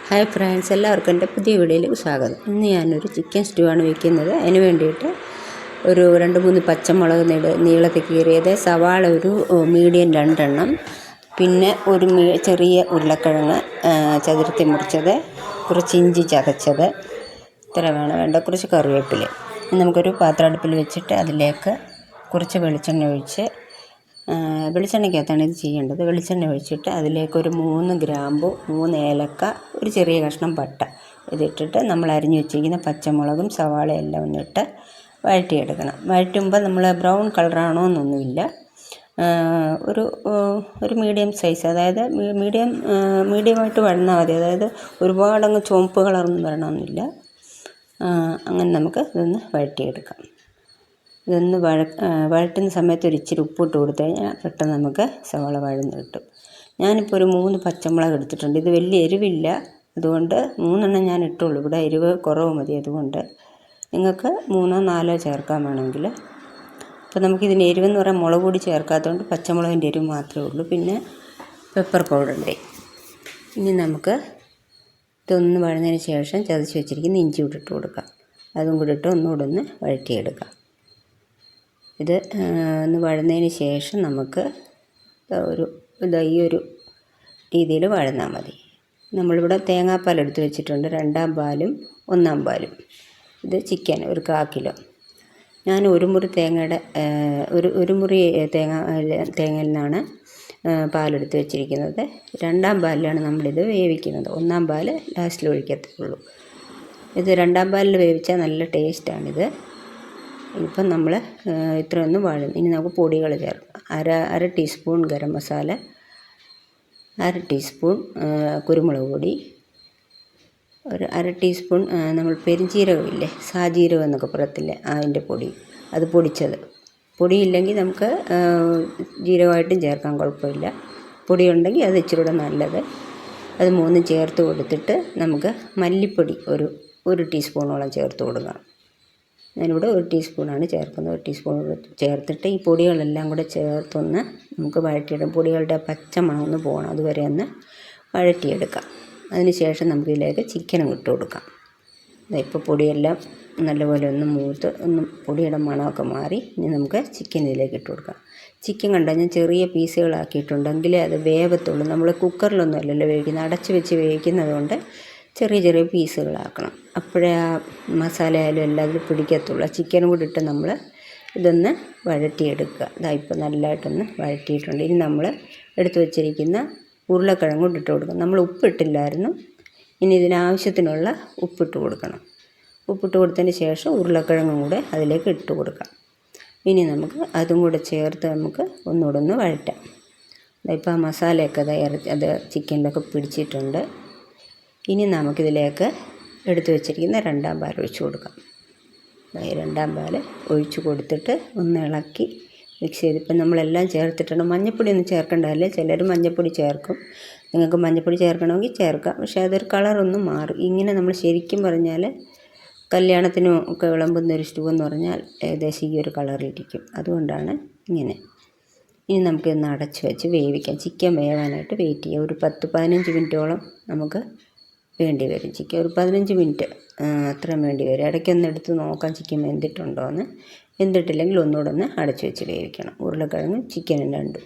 Hi friends, എല്ലാവർക്കും എൻ്റെ പുതിയ വീഡിയോയിലേക്ക് സ്വാഗതം. ഇന്ന് ഞാനൊരു ചിക്കൻ സ്റ്റൂ ആണ് വയ്ക്കുന്നത്. അതിന് വേണ്ടിയിട്ട് ഒരു 2-3 പച്ചമുളക് നീളത്തിൽ കീറിയത്, സവാള ഒരു മീഡിയം 2 എണ്ണം, പിന്നെ ഒരു ചെറിയ ഉരുളക്കിഴങ്ങ് ചതുരത്തിൽ മുറിച്ചത്, കുറച്ച് ഇഞ്ചി ചതച്ചത്, ഇത്ര വേണ്ട, കുറച്ച് കറിവേപ്പില. നമുക്കൊരു പാത്രം അടുപ്പിൽ വെച്ചിട്ട് അതിലേക്ക് കുറച്ച് വെളിച്ചെണ്ണ ഒഴിച്ച്, വെളിച്ചെണ്ണയ്ക്കകത്താണ് ഇത് ചെയ്യേണ്ടത്. വെളിച്ചെണ്ണ ഒഴിച്ചിട്ട് അതിലേക്കൊരു 3 ഗ്രാമ്പു, 3 ഏലക്ക, ഒരു ചെറിയ കഷ്ണം പട്ട ഇതിട്ടിട്ട് നമ്മൾ അരിഞ്ഞു വെച്ചിരിക്കുന്ന പച്ചമുളകും സവാളയും എല്ലാം ഒന്നിട്ട് വഴറ്റിയെടുക്കണം. വഴറ്റുമ്പോൾ നമ്മൾ ബ്രൗൺ കളറാണോ എന്നൊന്നുമില്ല, ഒരു മീഡിയം സൈസ്, അതായത് മീഡിയമായിട്ട് വഴന്നാൽ മതി. അതായത് ഒരുപാടങ്ങ് ചുവപ്പ് കളറൊന്നും വരണമെന്നില്ല. അങ്ങനെ നമുക്ക് ഇതൊന്ന് വഴറ്റിയെടുക്കാം. ഇതൊന്ന് വഴറ്റുന്ന സമയത്ത് ഒരു ഇച്ചിരി ഉപ്പിട്ട് കൊടുത്തു കഴിഞ്ഞാൽ പെട്ടെന്ന് നമുക്ക് സവാള വഴന്ന് കിട്ടും. ഞാനിപ്പോൾ ഒരു 3 പച്ചമുളക് എടുത്തിട്ടുണ്ട്. ഇത് വലിയ എരിവില്ല, അതുകൊണ്ട് 3 എണ്ണം ഞാൻ ഇട്ടുള്ളൂ. ഇവിടെ എരിവ് കുറവ് മതി, അതുകൊണ്ട് നിങ്ങൾക്ക് 3-4 ചേർക്കാൻ വേണമെങ്കിൽ. അപ്പോൾ നമുക്കിതിന് എരിവെന്ന് പറയാൻ മുളക് പൊടി ചേർക്കാത്തതുകൊണ്ട് പച്ചമുളകിൻ്റെ എരിവ് മാത്രമേ ഉള്ളൂ. പിന്നെ പെപ്പർ പൗഡറിൻ്റെ. ഇനി നമുക്ക് ഇതൊന്ന് വഴന്നതിന് ശേഷം ചതച്ച് വെച്ചിരിക്കുന്ന ഇഞ്ചി ഇട്ട് കൊടുക്കാം. അതും കൂടി ഇട്ട് ഒന്നുകൂടെ ഒന്ന് വഴറ്റിയെടുക്കാം. ഇത് ഒന്ന് വഴന്നതിന് ശേഷം നമുക്ക് ഈ ഒരു രീതിയിൽ വഴന്നാൽ മതി. നമ്മളിവിടെ തേങ്ങാപ്പാൽ എടുത്ത് വെച്ചിട്ടുണ്ട്, 2-ാം പാലും 1-ാം പാലും. ഇത് ചിക്കൻ ഒരു 1/4 കിലോ. ഞാൻ ഒരു മുറി തേങ്ങയുടെ ഒരു മുറി തേങ്ങയിൽ നിന്നാണ് പാലെടുത്ത് വെച്ചിരിക്കുന്നത്. 2-ാം പാലിലാണ് നമ്മളിത് വേവിക്കുന്നത്. 1-ാം പാൽ ലാസ്റ്റിൽ ഒഴിക്കത്തുള്ളൂ. ഇത് 2-ാം പാലിൽ വേവിച്ചാൽ നല്ല ടേസ്റ്റാണിത്. ഇപ്പം നമ്മൾ ഇത്രയൊന്നും വഴന്നു. ഇനി നമുക്ക് പൊടികൾ ചേർക്കാം. അര ടീസ്പൂൺ ഗരം മസാല, 1/2 ടീസ്പൂൺ കുരുമുളക് പൊടി, ഒരു 1/2 ടീസ്പൂൺ നമ്മൾ പെരുംജീരകമില്ലേ, സാജീരകം എന്നൊക്കെ പറയത്തില്ലേ, അതിൻ്റെ പൊടി, അത് പൊടിച്ചത്. പൊടിയില്ലെങ്കിൽ നമുക്ക് ജീരകമായിട്ടും ചേർക്കാൻ കുഴപ്പമില്ല. പൊടിയുണ്ടെങ്കിൽ അത് ഇച്ചിരി കൂടെ നല്ലത്. അത് 3 ചേർത്ത് കൊടുത്തിട്ട് നമുക്ക് മല്ലിപ്പൊടി ഒരു ടീസ്പൂണോളം ചേർത്ത് കൊടുക്കാം. ഞാനിവിടെ 1 ടീസ്പൂണാണ് ചേർക്കുന്നത്. 1 ടീസ്പൂൺ ചേർത്തിട്ട് ഈ പൊടികളെല്ലാം കൂടെ ചേർത്തൊന്ന് നമുക്ക് വഴറ്റിയിടാം. പൊടികളുടെ പച്ച മണം ഒന്ന് പോകണം, അതുവരെ ഒന്ന് വഴറ്റിയെടുക്കാം. അതിന് ശേഷം നമുക്കിതിലേക്ക് ചിക്കനും ഇട്ട് കൊടുക്കാം. ഇപ്പോൾ പൊടിയെല്ലാം നല്ലപോലെ ഒന്ന് മൂത്ത് പൊടിയുടെ മണമൊക്കെ മാറി. ഇനി നമുക്ക് ചിക്കൻ ഇതിലേക്ക് ഇട്ട് കൊടുക്കാം. ചിക്കൻ കണ്ടാൽ ഞാൻ ചെറിയ പീസുകളാക്കിയിട്ടുണ്ടെങ്കിലേ അത് വേവത്തുള്ളൂ. നമ്മൾ കുക്കറിലൊന്നും അല്ലല്ലോ വേവിക്കുന്നത്, അടച്ച് വെച്ച് വേവിക്കുന്നത് കൊണ്ട് ചെറിയ പീസുകളാക്കണം. അപ്പോഴേ ആ മസാല ആയാലും എല്ലാം അതിൽ പിടിക്കത്തുള്ളൂ. ചിക്കനും കൂടി ഇട്ട് നമ്മൾ ഇതൊന്ന് വഴറ്റിയെടുക്കുക. ഇപ്പോൾ നല്ലതായിട്ടൊന്ന് വഴറ്റിയിട്ടുണ്ട്. ഇനി നമ്മൾ എടുത്തു വച്ചിരിക്കുന്ന ഉരുളക്കിഴങ്ങ് കൂടി ഇട്ട് കൊടുക്കണം. നമ്മൾ ഉപ്പിട്ടില്ലായിരുന്നു, ഇനി ഇതിനാവശ്യത്തിനുള്ള ഉപ്പിട്ട് കൊടുക്കണം. ഉപ്പിട്ട് കൊടുത്തതിന് ശേഷം ഉരുളക്കിഴങ്ങും കൂടെ അതിലേക്ക് ഇട്ട് കൊടുക്കാം. ഇനി നമുക്ക് അതും കൂടെ ചേർത്ത് നമുക്ക് ഒന്നുകൂടെ ഒന്ന് വഴറ്റാം. ഇപ്പോൾ ആ മസാലയൊക്കെ അത് ചിക്കനിലൊക്കെ പിടിച്ചിട്ടുണ്ട്. ഇനി നമുക്കിതിലേക്ക് എടുത്തു വെച്ചിരിക്കുന്ന 2-ാം പാൽ ഒഴിച്ച് കൊടുക്കാം. 2-ാം പാൽ ഒഴിച്ച് കൊടുത്തിട്ട് ഒന്ന് ഇളക്കി മിക്സ് ചെയ്ത്, ഇപ്പം നമ്മളെല്ലാം ചേർത്തിട്ടുണ്ട്. മഞ്ഞൾപ്പൊടി ഒന്നും ചേർക്കേണ്ടതല്ലേ, ചിലർ മഞ്ഞൾപ്പൊടി ചേർക്കും. നിങ്ങൾക്ക് മഞ്ഞൾപ്പൊടി ചേർക്കണമെങ്കിൽ ചേർക്കാം, പക്ഷേ അതൊരു കളറൊന്നും മാറും. ഇങ്ങനെ നമ്മൾ ശരിക്കും പറഞ്ഞാൽ കല്യാണത്തിനും ഒക്കെ വിളമ്പുന്നൊരു സ്റ്റൂ എന്ന് പറഞ്ഞാൽ ഏകദേശം ഈ ഒരു കളറിലിരിക്കും. അതുകൊണ്ടാണ് ഇങ്ങനെ. ഇനി നമുക്കിതൊന്ന് അടച്ച് വെച്ച് വേവിക്കാം. ചിക്കൻ വേവാനായിട്ട് വെയിറ്റ് ചെയ്യാം. ഒരു 10-15 മിനിറ്റോളം നമുക്ക് വേണ്ടി വരും. ചിക്കൻ ഒരു 15 മിനിറ്റ് അത്രയും വേണ്ടി വരും. ഇടയ്ക്കൊന്ന് എടുത്ത് നോക്കാം ചിക്കൻ വെന്തിട്ടുണ്ടോ എന്ന്. വെന്തിട്ടില്ലെങ്കിൽ ഒന്നുകൂടെ ഒന്ന് അടച്ച് വെച്ച് വേവിക്കണം. ഉരുളക്കിഴങ്ങും ചിക്കനും രണ്ടും.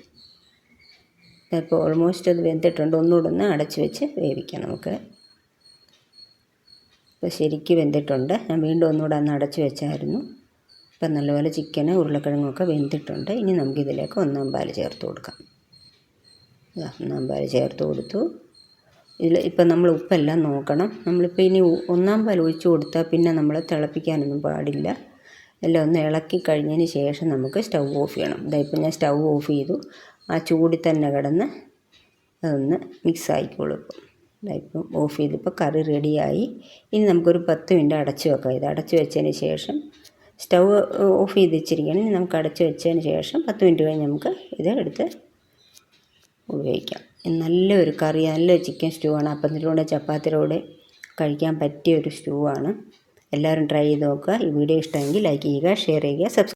ഇപ്പോൾ ഓൾമോസ്റ്റ് അത് വെന്തിട്ടുണ്ട്. ഒന്നുകൂടെ ഒന്ന് അടച്ച് വെച്ച് വേവിക്കാം നമുക്ക്. ഇപ്പോൾ ശരിക്കും വെന്തിട്ടുണ്ട്. ഞാൻ വീണ്ടും ഒന്നുകൂടെ ഒന്ന് അടച്ച് വെച്ചായിരുന്നു. ഇപ്പം നല്ലപോലെ ചിക്കന് ഉരുളക്കിഴങ്ങൊക്കെ വെന്തിട്ടുണ്ട്. ഇനി നമുക്കിതിലേക്ക് 1-ാം പാൽ ചേർത്ത് കൊടുക്കാം. 1-ാം പാൽ ചേർത്ത് കൊടുത്തു. ഇപ്പം നമ്മൾ ഉപ്പെല്ലാം നോക്കണം. നമ്മളിപ്പോൾ ഇനി 1-ാം പാൽ ഒഴിച്ച് കൊടുത്താൽ പിന്നെ നമ്മൾ തിളപ്പിക്കാനൊന്നും പാടില്ല. എല്ലാം ഒന്ന് ഇളക്കി കഴിഞ്ഞതിന് ശേഷം നമുക്ക് സ്റ്റൗ ഓഫ് ചെയ്യണം. ഇപ്പം ഞാൻ സ്റ്റൗ ഓഫ് ചെയ്തു. ആ ചൂടിൽ തന്നെ കിടന്ന് അതൊന്ന് മിക്സ് ആയിക്കോളും. ഇപ്പം ഓഫ് ചെയ്തിപ്പോൾ കറി റെഡിയായി. ഇനി നമുക്കൊരു 10 മിനിറ്റ് അടച്ച് വെക്കാം. ഇത് അടച്ച് വെച്ചതിന് ശേഷം സ്റ്റൗ ഓഫ് ചെയ്ത് വെച്ചിരിക്കുകയാണ്. ഇനി നമുക്ക് അടച്ച് വെച്ചതിന് ശേഷം 10 മിനിറ്റ് കഴിഞ്ഞ് നമുക്ക് ഇത് എടുത്ത് ഉപയോഗിക്കാം. നല്ലൊരു കറി, നല്ലൊരു ചിക്കൻ സ്റ്റൂ ആണ്. അപ്പത്തിൻ്റെ കൂടെ ചപ്പാത്തിയുടെ കൂടെ കഴിക്കാൻ പറ്റിയ ഒരു സ്റ്റൂ ആണ്. എല്ലാവരും ട്രൈ ചെയ്ത് നോക്കുക. ഈ വീഡിയോ ഇഷ്ടമെങ്കിൽ ലൈക്ക് ചെയ്യുക, ഷെയർ ചെയ്യുക, സബ്സ്ക്രൈബ്